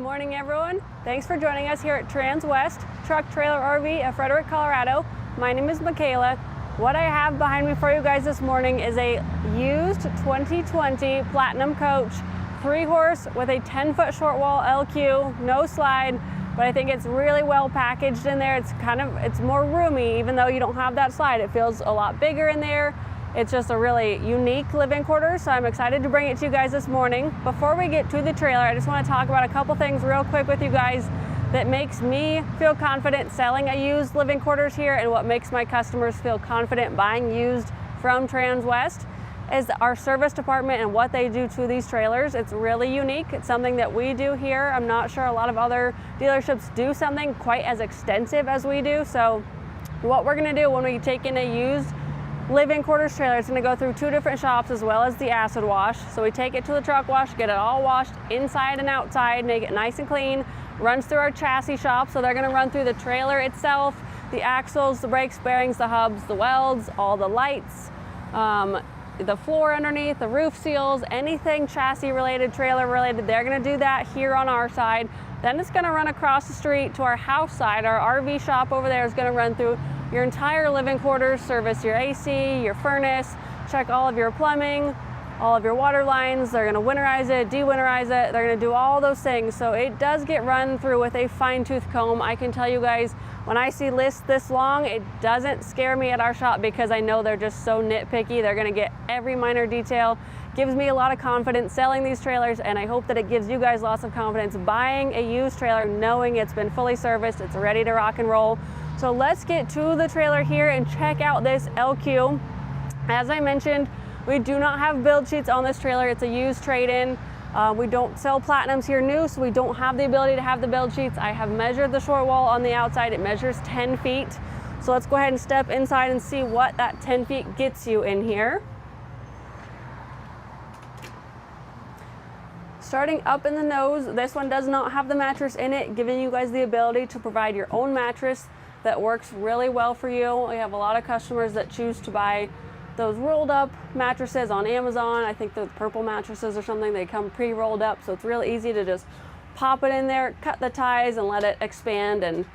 morning, everyone. Thanks for joining us here at Transwest Truck Trailer RV of Frederick, Colorado. My name is Michaela. What I have behind me for you guys this morning is a used 2020 Platinum Coach 3-horse with a 10-foot short wall LQ, no slide, but I think it's really well packaged in there. It's more roomy, even though you don't have that slide. It feels a lot bigger in there. It's just a really unique living quarters, so I'm excited to bring it to you guys this morning. Before we get to the trailer, I just want to talk about a couple things real quick with you guys that makes me feel confident selling a used living quarters here, and what makes my customers feel confident buying used from Transwest is our service department and what they do to these trailers. It's really unique. It's something that we do here. I'm not sure a lot of other dealerships do something quite as extensive as we do. So what we're going to do when we take in a used living quarters trailer, it's going to go through 2 different shops as well as the acid wash. So we take it to the truck wash, get it all washed inside and outside, make it nice and clean. Runs through our chassis shop, so they're going to run through the trailer itself, the axles, the brakes, bearings, the hubs, the welds, all the lights, the floor underneath, the roof seals, anything chassis related, trailer related. They're going to do that here on our side. Then it's going to run across the street to our house side. Our RV shop over there is going to run through your entire living quarters, service your AC, your furnace, check all of your plumbing, all of your water lines. They're going to winterize it, de-winterize it. They're going to do all those things. So it does get run through with a fine-tooth comb. I can tell you guys, when I see lists this long, it doesn't scare me at our shop because I know they're just so nitpicky. They're going to get every minor detail. Gives me a lot of confidence selling these trailers, and I hope that it gives you guys lots of confidence buying a used trailer, knowing it's been fully serviced, it's ready to rock and roll. So let's get to the trailer here and check out this LQ. As I mentioned, we do not have build sheets on this trailer. It's a used trade-in. We don't sell Platinums here new, so we don't have the ability to have the build sheets. I have measured the short wall on the outside. It measures 10 feet. So let's go ahead and step inside and see what that 10 feet gets you in here. Starting up in the nose, this one does not have the mattress in it, giving you guys the ability to provide your own mattress that works really well for you. We have a lot of customers that choose to buy those rolled up mattresses on Amazon. I think the purple mattresses or something, they come pre-rolled up, so it's really easy to just pop it in there, cut the ties and let it expand, and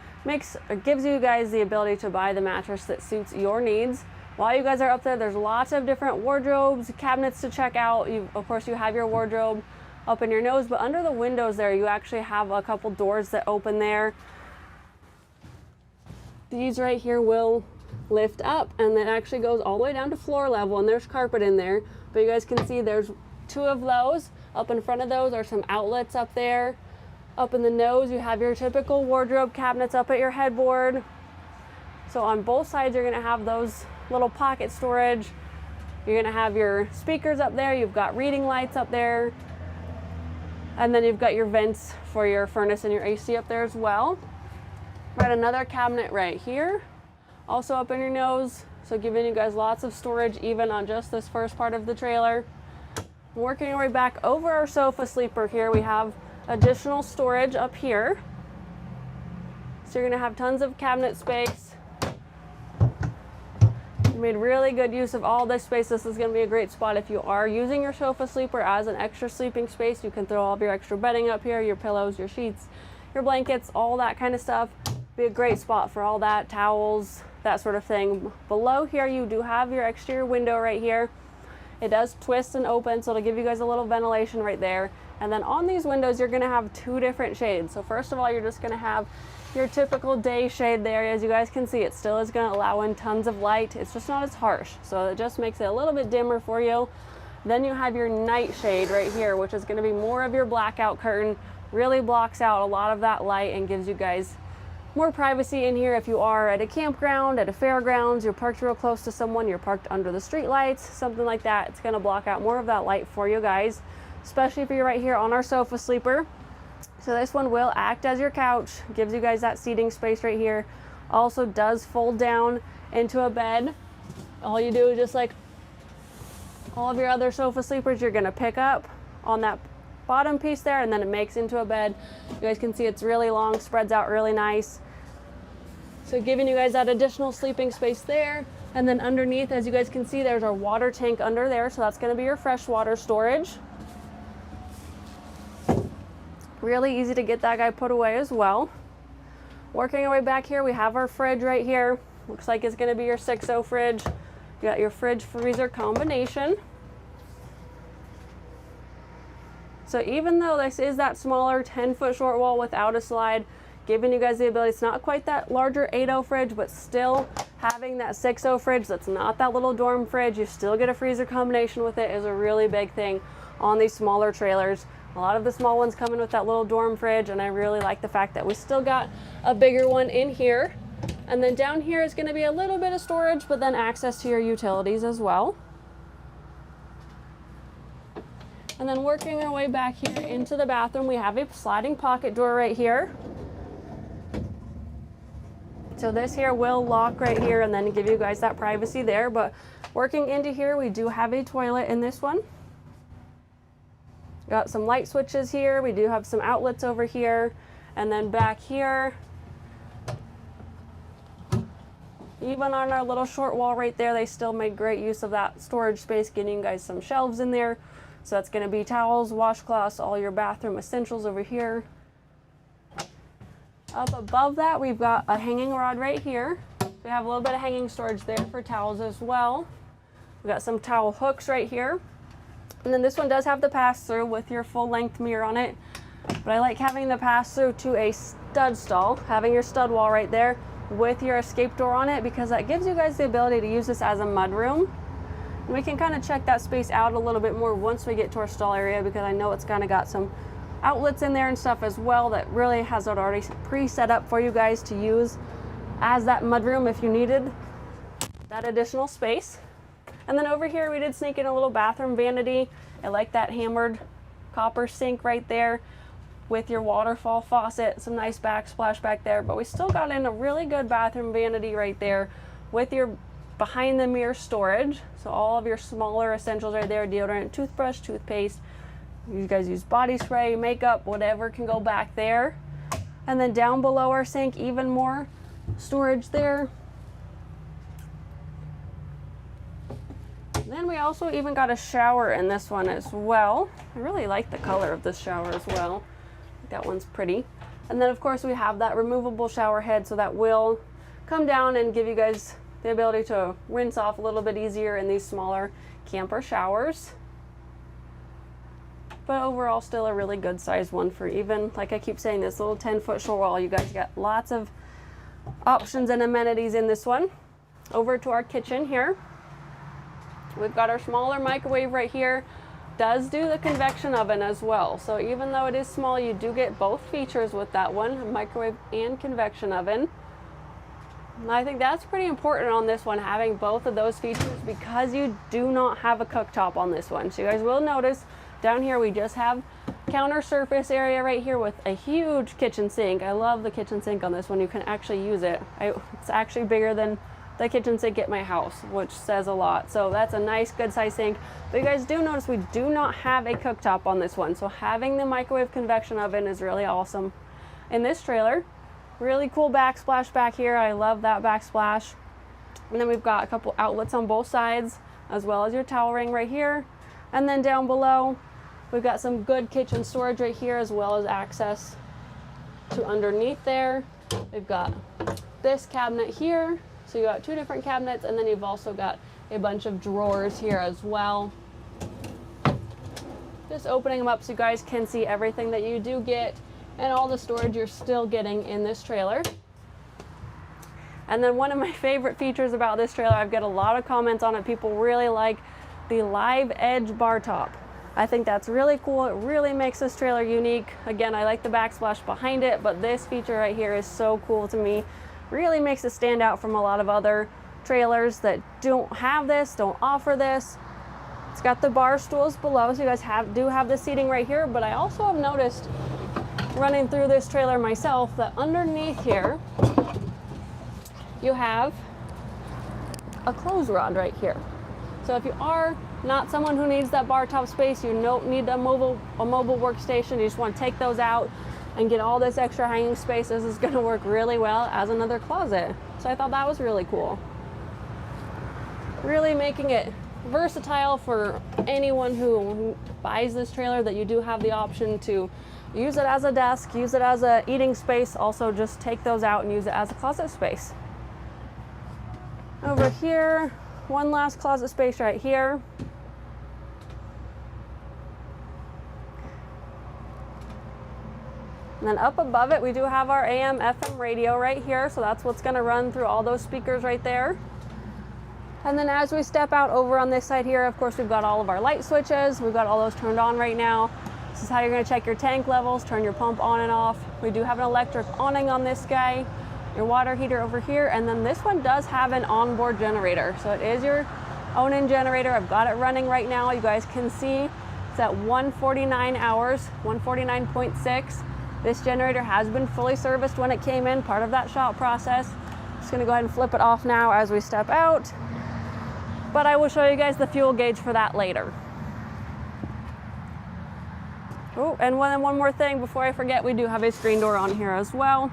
gives you guys the ability to buy the mattress that suits your needs. While you guys are up there, there's lots of different wardrobes, cabinets to check out. Of course, you have your wardrobe up in your nose, but under the windows there, you actually have a couple doors that open there. These right here will lift up, and it actually goes all the way down to floor level, and there's carpet in there. But you guys can see there's 2 of those. Up in front of those are some outlets up there. Up in the nose, you have your typical wardrobe cabinets up at your headboard. So on both sides, you're gonna have those little pocket storage. You're gonna have your speakers up there. You've got reading lights up there. And then you've got your vents for your furnace and your AC up there as well. Right, another cabinet right here, also up in your nose, so giving you guys lots of storage even on just this first part of the trailer. Working our way back over our sofa sleeper here, we have additional storage up here. So you're going to have tons of cabinet space. You made really good use of all this space. This is going to be a great spot if you are using your sofa sleeper as an extra sleeping space. You can throw all of your extra bedding up here, your pillows, your sheets, your blankets, all that kind of stuff. Be a great spot for all that, towels, that sort of thing. Below here, you do have your exterior window right here. It does twist and open, so it'll give you guys a little ventilation right there. And then on these windows, you're gonna have 2 different shades. So first of all, you're just gonna have your typical day shade there. As you guys can see, it still is gonna allow in tons of light. It's just not as harsh, so it just makes it a little bit dimmer for you. Then you have your night shade right here, which is gonna be more of your blackout curtain. Really blocks out a lot of that light and gives you guys more privacy in here. If you are at a campground, at a fairgrounds, you're parked real close to someone, you're parked under the street lights, something like that, it's going to block out more of that light for you guys, especially if you're right here on our sofa sleeper. So this one will act as your couch, gives you guys that seating space right here. Also does fold down into a bed. All you do is just like all of your other sofa sleepers, you're going to pick up on that bottom piece there, and then it makes into a bed. You guys can see it's really long, spreads out really nice. So giving you guys that additional sleeping space there. And then underneath, as you guys can see, there's our water tank under there. So that's going to be your fresh water storage. Really easy to get that guy put away as well. Working our way back here, we have our fridge right here. Looks like it's gonna be your 6.0 fridge. You got your fridge freezer combination. So even though this is that smaller 10-foot short wall without a slide, giving you guys the ability, it's not quite that larger 8.0 fridge, but still having that 6.0 fridge that's not that little dorm fridge, you still get a freezer combination with it, is a really big thing on these smaller trailers. A lot of the small ones come in with that little dorm fridge, and I really like the fact that we still got a bigger one in here. And then down here is going to be a little bit of storage, but then access to your utilities as well. And then working our way back here into the bathroom, we have a sliding pocket door right here. So this here will lock right here and then give you guys that privacy there. But working into here, we do have a toilet in this one. Got some light switches here. We do have some outlets over here. And then back here, even on our little short wall right there, they still made great use of that storage space, getting you guys some shelves in there. So that's going to be towels, washcloths, all your bathroom essentials over here. Up above that, we've got a hanging rod right here. We have a little bit of hanging storage there for towels as well. We've got some towel hooks right here. And then this one does have the pass-through with your full-length mirror on it. But I like having the pass-through to a stud stall, having your stud wall right there with your escape door on it, because that gives you guys the ability to use this as a mud room. And we can kind of check that space out a little bit more once we get to our stall area, because I know it's kind of got some outlets in there and stuff as well that really has it already pre-set up for you guys to use as that mudroom if you needed that additional space. And then over here we did sneak in a little bathroom vanity. I like that hammered copper sink right there with your waterfall faucet, some nice backsplash back there, but we still got in a really good bathroom vanity right there with your behind the mirror storage. So all of your smaller essentials right there, deodorant, toothbrush, toothpaste. You guys use body spray, makeup, whatever can go back there. And then down below our sink, even more storage there. Then we also even got a shower in this one as well. I really like the color of this shower as well. I think that one's pretty. And then of course we have that removable shower head, so that will come down and give you guys the ability to rinse off a little bit easier in these smaller camper showers. But overall, still a really good size one for, even, like I keep saying, this little 10-foot short wall. You guys got lots of options and amenities in this one. Over to our kitchen here. We've got our smaller microwave right here. Does do the convection oven as well. So even though it is small, you do get both features with that one, a microwave and convection oven. And I think that's pretty important on this one, having both of those features, because you do not have a cooktop on this one. So you guys will notice down here we just have counter surface area right here with a huge kitchen sink. I love the kitchen sink on this one. You can actually use it. It's actually bigger than the kitchen sink at my house, which says a lot. So that's a nice good size sink. But you guys do notice we do not have a cooktop on this one. So having the microwave convection oven is really awesome in this trailer. Really cool backsplash back here. I love that backsplash. And then we've got a couple outlets on both sides, as well as your towel ring right here. And then down below, we've got some good kitchen storage right here, as well as access to underneath there. We've got this cabinet here. So you got two different cabinets, and then you've also got a bunch of drawers here as well. Just opening them up so you guys can see everything that you do get and all the storage you're still getting in this trailer. And then one of my favorite features about this trailer, I've got a lot of comments on it. People really like the live edge bar top. I think that's really cool. It really makes this trailer unique. Again, I like the backsplash behind it, but this feature right here is so cool to me. Really makes it stand out from a lot of other trailers that don't have this, don't offer this. It's got the bar stools below, so you guys do have the seating right here, but I also have noticed running through this trailer myself that underneath here you have a clothes rod right here. So if you are not someone who needs that bar top space, you don't need a mobile workstation, you just want to take those out and get all this extra hanging space, this is going to work really well as another closet. So I thought that was really cool. Really making it versatile for anyone who buys this trailer, that you do have the option to use it as a desk, use it as a eating space. Also just take those out and use it as a closet space. Over here, one last closet space right here. And then up above it, we do have our AM FM radio right here. So that's what's gonna run through all those speakers right there. And then as we step out over on this side here, of course, we've got all of our light switches. We've got all those turned on right now. This is how you're gonna check your tank levels, turn your pump on and off. We do have an electric awning on this guy, your water heater over here, and then this one does have an onboard generator. So it is your own-in generator. I've got it running right now. You guys can see it's at 149 hours, 149.6. This generator has been fully serviced when it came in, part of that shop process. Just gonna go ahead and flip it off now as we step out. But I will show you guys the fuel gauge for that later. Oh, and one more thing before I forget, we do have a screen door on here as well.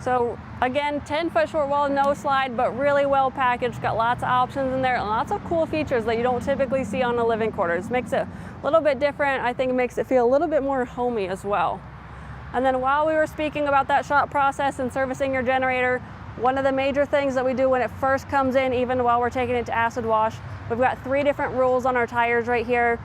So again, 10-foot short wall, no slide, but really well packaged. Got lots of options in there and lots of cool features that you don't typically see on the living quarters. Makes it a little bit different. I think it makes it feel a little bit more homey as well. And then while we were speaking about that shop process and servicing your generator, one of the major things that we do when it first comes in, even while we're taking it to acid wash, we've got 3 different rules on our tires right here.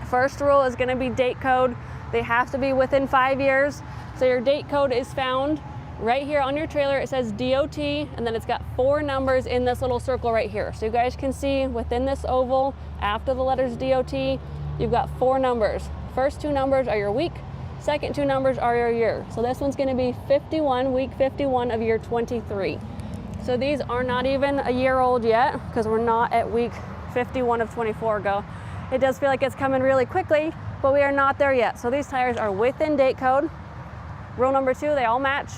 First rule is gonna be date code. They have to be within 5 years. So your date code is found right here on your trailer. It says DOT, and then it's got 4 numbers in this little circle right here. So you guys can see within this oval, after the letters DOT, you've got 4 numbers. First 2 numbers are your week, second 2 numbers are your year. So this one's gonna be 51, week 51 of year 23. So these are not even a year old yet, because we're not at week 51 of 24 go. It does feel like it's coming really quickly, but we are not there yet. So these tires are within date code. Rule number 2, they all match.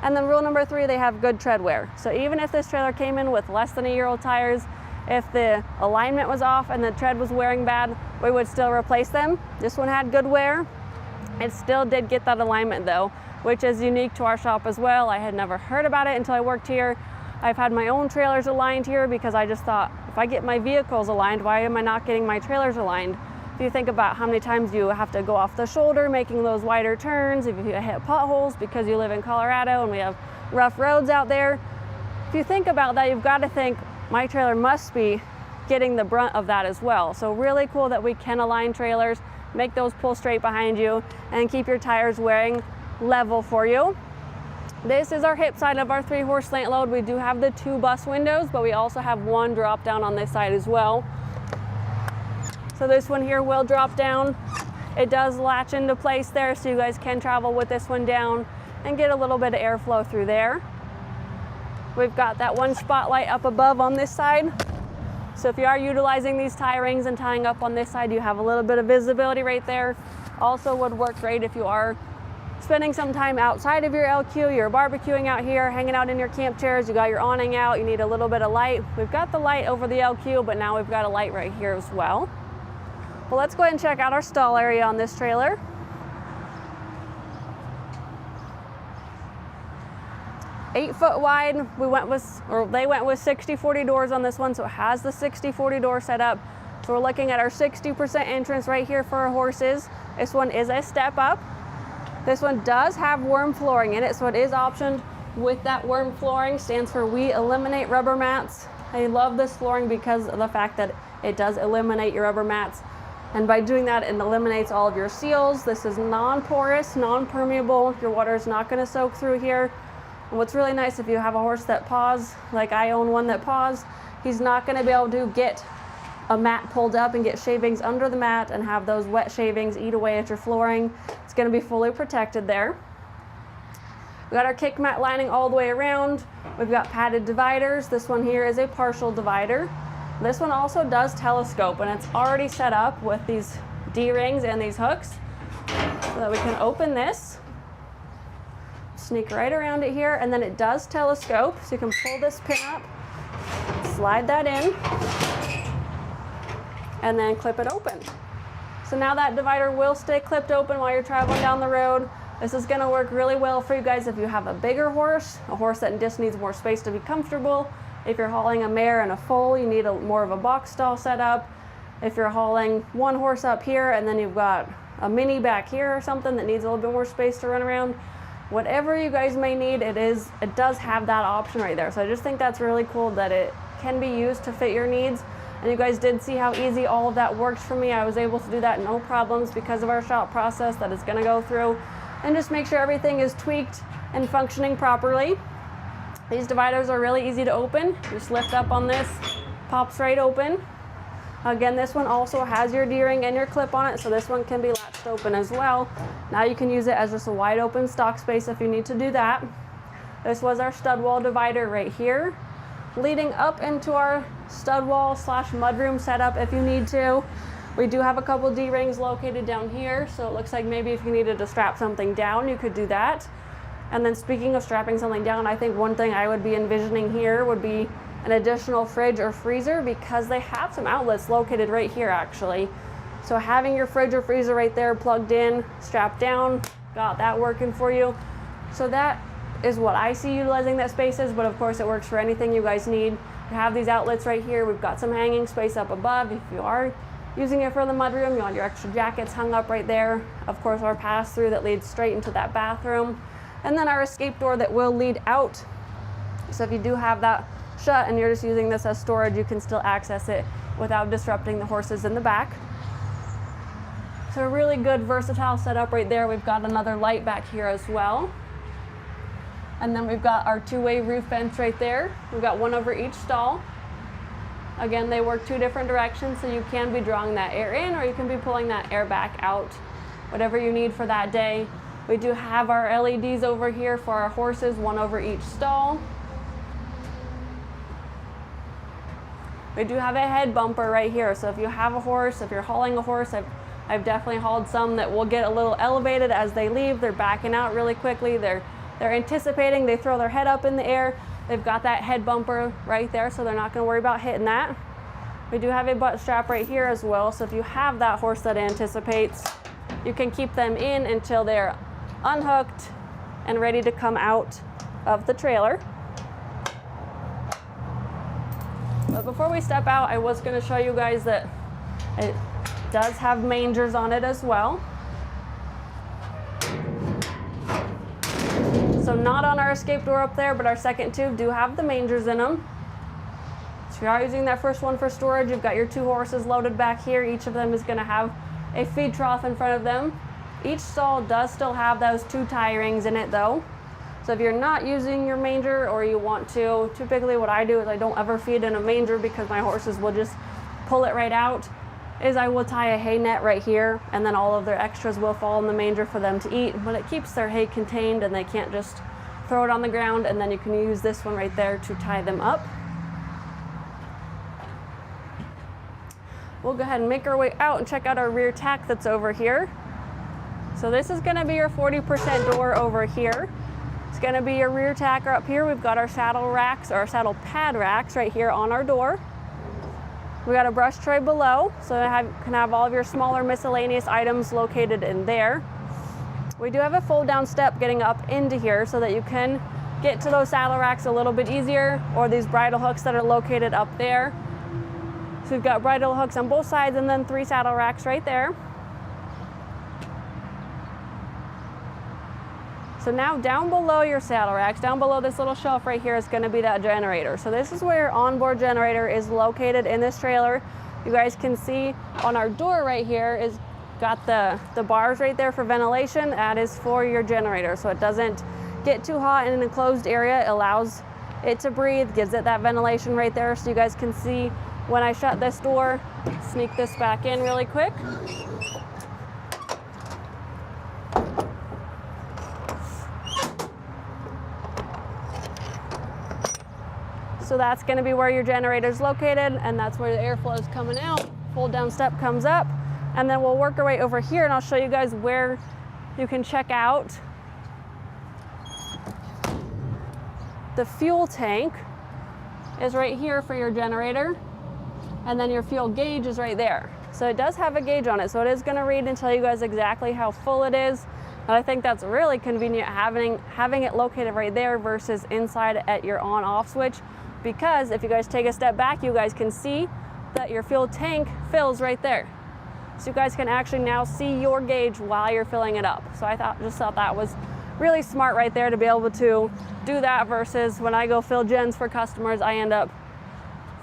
And then rule number 3, they have good tread wear. So even if this trailer came in with less than a year old tires, if the alignment was off and the tread was wearing bad, we would still replace them. This one had good wear. It still did get that alignment though, which is unique to our shop as well. I had never heard about it until I worked here. I've had my own trailers aligned here because I just thought, if I get my vehicles aligned, why am I not getting my trailers aligned? If you think about how many times you have to go off the shoulder making those wider turns, if you hit potholes because you live in Colorado and we have rough roads out there, if you think about that, you've got to think my trailer must be getting the brunt of that as well. So really cool that we can align trailers, make those pull straight behind you, and keep your tires wearing level for you. This is our hip side of our 3-horse slant load. We do have the 2 bus windows, but we also have 1 drop down on this side as well. So this one here will drop down. It does latch into place there, so you guys can travel with this one down and get a little bit of airflow through there. We've got that 1 spotlight up above on this side. So if you are utilizing these tie rings and tying up on this side, you have a little bit of visibility right there. Also would work great if you are spending some time outside of your LQ, you're barbecuing out here, hanging out in your camp chairs, you got your awning out, you need a little bit of light. We've got the light over the LQ, but now we've got a light right here as well. Well, let's go ahead and check out our stall area on this trailer. Eight foot wide. They went with 60/40 doors on this one, so it has the 60/40 door setup. So we're looking at our 60% entrance right here for our horses. This one is a step up. This one does have Werm flooring in it, so it is optioned with that Werm flooring. Stands for We Eliminate Rubber Mats. I love this flooring because of the fact that it does eliminate your rubber mats. And by doing that, it eliminates all of your seals. This is non-porous, non-permeable. Your water is not going to soak through here. And what's really nice, if you have a horse that paws, like I own one that paws, he's not going to be able to get a mat pulled up and get shavings under the mat and have those wet shavings eat away at your flooring. It's going to be fully protected there. We got our kick mat lining all the way around. We've got padded dividers. This one here is a partial divider. This one also does telescope, and it's already set up with these D-rings and these hooks so that we can open this, sneak right around it here, and then it does telescope, so you can pull this pin up, slide that in, and then clip it open. So now that divider will stay clipped open while you're traveling down the road. This is going to work really well for you guys if you have a bigger horse, a horse that just needs more space to be comfortable. If you're hauling a mare and a foal, you need more of a box stall setup. If you're hauling one horse up here and then you've got a mini back here or something that needs a little bit more space to run around, whatever you guys may need, it does have that option right there. So I just think that's really cool that it can be used to fit your needs. And you guys did see how easy all of that worked for me. I was able to do that no problems because of our shop process that is going to go through and just make sure everything is tweaked and functioning properly. These dividers are really easy to open. Just lift up on this, pops right open. Again, this one also has your D-ring and your clip on it, so this one can be latched open as well. Now you can use it as just a wide open stock space if you need to do that. This was our stud wall divider right here, leading up into our stud wall slash mudroom setup if you need to. We do have a couple D-rings located down here, so it looks like maybe if you needed to strap something down, you could do that. And then speaking of strapping something down, I think one thing I would be envisioning here would be an additional fridge or freezer, because they have some outlets located right here actually. So having your fridge or freezer right there plugged in, strapped down, got that working for you. So that is what I see utilizing that space is, but of course it works for anything you guys need. We have these outlets right here. We've got some hanging space up above if you are using it for the mudroom. You want your extra jackets hung up right there. Of course, our pass-through that leads straight into that bathroom. And then our escape door that will lead out. So if you do have that shut and you're just using this as storage, you can still access it without disrupting the horses in the back. So a really good versatile setup right there. We've got another light back here as well. And then we've got our two-way roof vents right there. We've got one over each stall. Again, they work two different directions, so you can be drawing that air in or you can be pulling that air back out, whatever you need for that day. We do have our LEDs over here for our horses, one over each stall. We do have a head bumper right here, so if you have a horse, if you're hauling a horse, I've definitely hauled some that will get a little elevated as they leave. They're backing out really quickly. They're anticipating, they throw their head up in the air. They've got that head bumper right there, so they're not going to worry about hitting that. We do have a butt strap right here as well, so if you have that horse that anticipates, you can keep them in until they're unhooked and ready to come out of the trailer. But before we step out, I was going to show you guys that it does have mangers on it as well. So not on our escape door up there, but our second two do have the mangers in them. So if you are using that first one for storage, you've got your two horses loaded back here. Each of them is going to have a feed trough in front of them. Each stall does still have those two tie rings in it though. So if you're not using your manger or you want to, typically what I do is I don't ever feed in a manger because my horses will just pull it right out, is I will tie a hay net right here, and then all of their extras will fall in the manger for them to eat, but it keeps their hay contained and they can't just throw it on the ground. And then you can use this one right there to tie them up. We'll go ahead and make our way out and check out our rear tack that's over here. So this is going to be your 40% door over here. It's going to be your rear tacker up here. We've got our saddle racks, or our saddle pad racks right here on our door. We got a brush tray below, so you can have all of your smaller miscellaneous items located in there. We do have a fold down step getting up into here so that you can get to those saddle racks a little bit easier, or these bridle hooks that are located up there. So we've got bridle hooks on both sides and then 3 saddle racks right there. So now down below your saddle racks, down below this little shelf right here is going to be that generator. So this is where your onboard generator is located in this trailer. You guys can see on our door right here is got the bars right there for ventilation. That is for your generator, so it doesn't get too hot in an enclosed area. It allows it to breathe, gives it that ventilation right there. So you guys can see when I shut this door, sneak this back in really quick. So that's going to be where your generator is located, and that's where the airflow is coming out. Fold down step comes up, and then we'll work our way over here, and I'll show you guys where you can check out the fuel tank is right here for your generator, and then your fuel gauge is right there. So it does have a gauge on it, so it is going to read and tell you guys exactly how full it is. And I think that's really convenient having it located right there versus inside at your on-off switch, because if you guys take a step back, you guys can see that your fuel tank fills right there. so you guys can actually now see your gauge while you're filling it up. So I just thought that was really smart right there to be able to do that, versus when I go fill gens for customers, I end up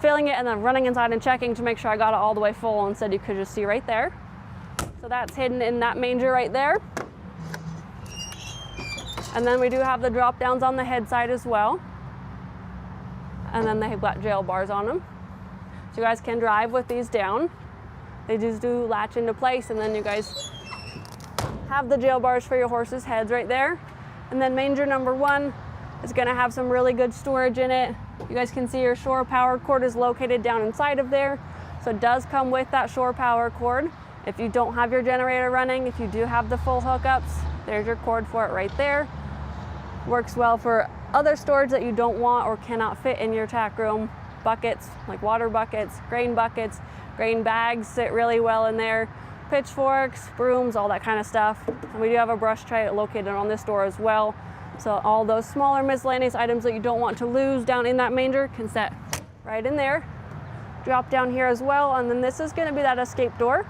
filling it and then running inside and checking to make sure I got it all the way full. Instead, you could just see right there. So that's hidden in that manger right there. And then we do have the drop downs on the head side as well. And then they've got jail bars on them. So you guys can drive with these down. They just do latch into place, and then you guys have the jail bars for your horses' heads right there. And then manger number 1 is gonna have some really good storage in it. You guys can see your shore power cord is located down inside of there. So it does come with that shore power cord. If you don't have your generator running, if you do have the full hookups, there's your cord for it right there. Works well for other storage that you don't want or cannot fit in your tack room. Buckets, like water buckets, grain bags sit really well in there. Pitchforks, brooms, all that kind of stuff. And we do have a brush tray located on this door as well. So all those smaller miscellaneous items that you don't want to lose down in that manger can sit right in there. Drop down here as well, and then this is going to be that escape door.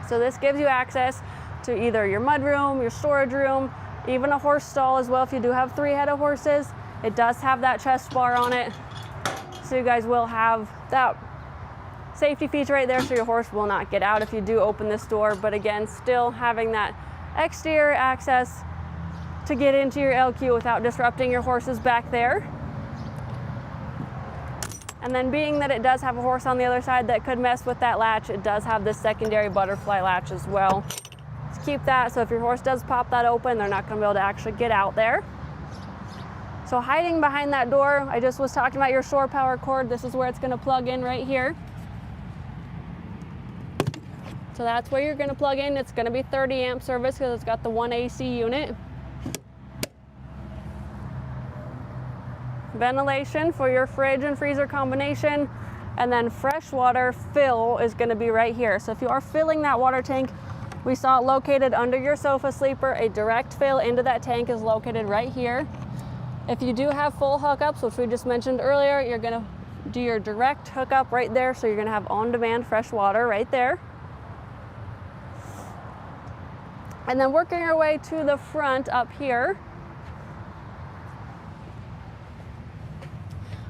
So this gives you access to either your mud room, your storage room, even a horse stall as well if you do have 3 head of horses. It does have that chest bar on it, so you guys will have that safety feature right there, so your horse will not get out if you do open this door. But again, still having that exterior access to get into your LQ without disrupting your horses back there. And then being that it does have a horse on the other side that could mess with that latch, it does have this secondary butterfly latch as well to keep that. So if your horse does pop that open, they're not going to be able to actually get out there. So hiding behind that door, I just was talking about your shore power cord. This is where it's going to plug in right here. So that's where you're going to plug in. It's going to be 30 amp service because it's got the 1 AC unit. Ventilation for your fridge and freezer combination, and then freshwater fill is going to be right here. So if you are filling that water tank, we saw it located under your sofa sleeper. A direct fill into that tank is located right here. If you do have full hookups, which we just mentioned earlier, you're going to do your direct hookup right there. So you're going to have on-demand fresh water right there. And then working our way to the front up here,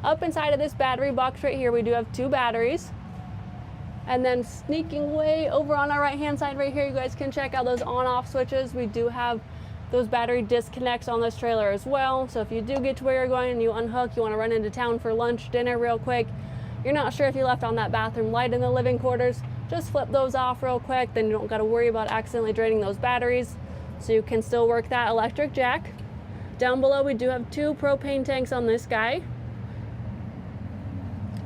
up inside of this battery box right here, we do have 2 batteries. And then sneaking way over on our right hand side right here, you guys can check out those on-off switches. We do have those battery disconnects on this trailer as well. So if you do get to where you're going and you unhook, you want to run into town for lunch, dinner real quick, you're not sure if you left on that bathroom light in the living quarters, just flip those off real quick. Then you don't got to worry about accidentally draining those batteries. So you can still work that electric jack. Down below, we do have 2 propane tanks on this guy.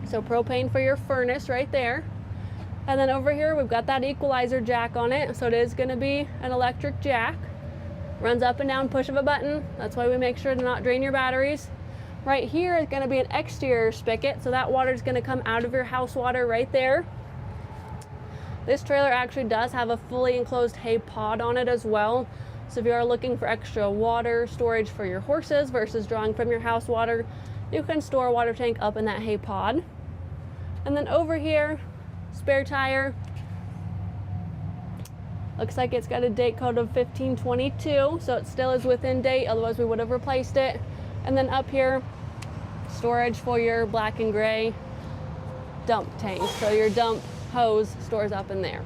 So propane for your furnace right there. And then over here, we've got that equalizer jack on it. So it is going to be an electric jack. Runs up and down, push of a button. That's why we make sure to not drain your batteries. Right here is going to be an exterior spigot. So that water is going to come out of your house water right there. This trailer actually does have a fully enclosed hay pod on it as well. So if you are looking for extra water storage for your horses versus drawing from your house water, you can store a water tank up in that hay pod. And then over here, spare tire. Looks like it's got a date code of 1522, so it still is within date, otherwise we would have replaced it. And then up here, storage for your black and gray dump tank. So your dump hose stores up in there.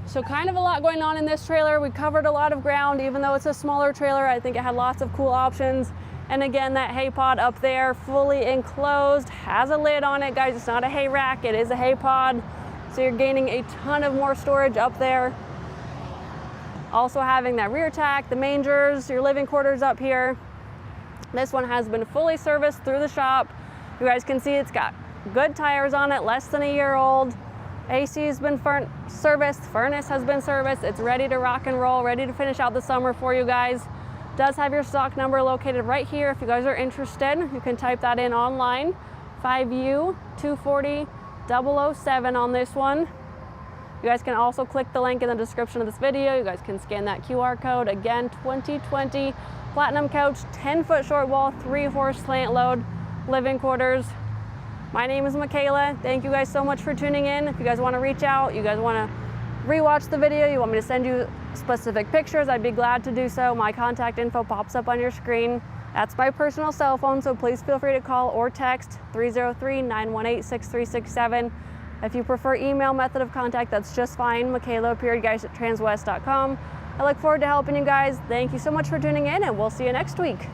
So kind of a lot going on in this trailer. We covered a lot of ground. Even though it's a smaller trailer, I think it had lots of cool options. And again, that hay pod up there, fully enclosed, has a lid on it, guys. It's not a hay rack, it is a hay pod. So you're gaining a ton of more storage up there. Also having that rear tack, the mangers, your living quarters up here. This one has been fully serviced through the shop. You guys can see it's got good tires on it, less than a year old. AC has been serviced, furnace has been serviced. It's ready to rock and roll, ready to finish out the summer for you guys. Does have your stock number located right here. If you guys are interested, you can type that in online. 5U240-007 on this one. You guys can also click the link in the description of this video. You guys can scan that QR code. Again, 2020 Platinum Coach, 10-foot short wall, 3-horse slant load, living quarters. My name is Michaela. Thank you guys so much for tuning in. If you guys want to reach out, you guys want to rewatch the video, you want me to send you specific pictures, I'd be glad to do so. My contact info pops up on your screen. That's my personal cell phone, so please feel free to call or text 303-918-6367. If you prefer email method of contact, that's just fine. Michaela.guys@transwest.com. I look forward to helping you guys. Thank you so much for tuning in, and we'll see you next week.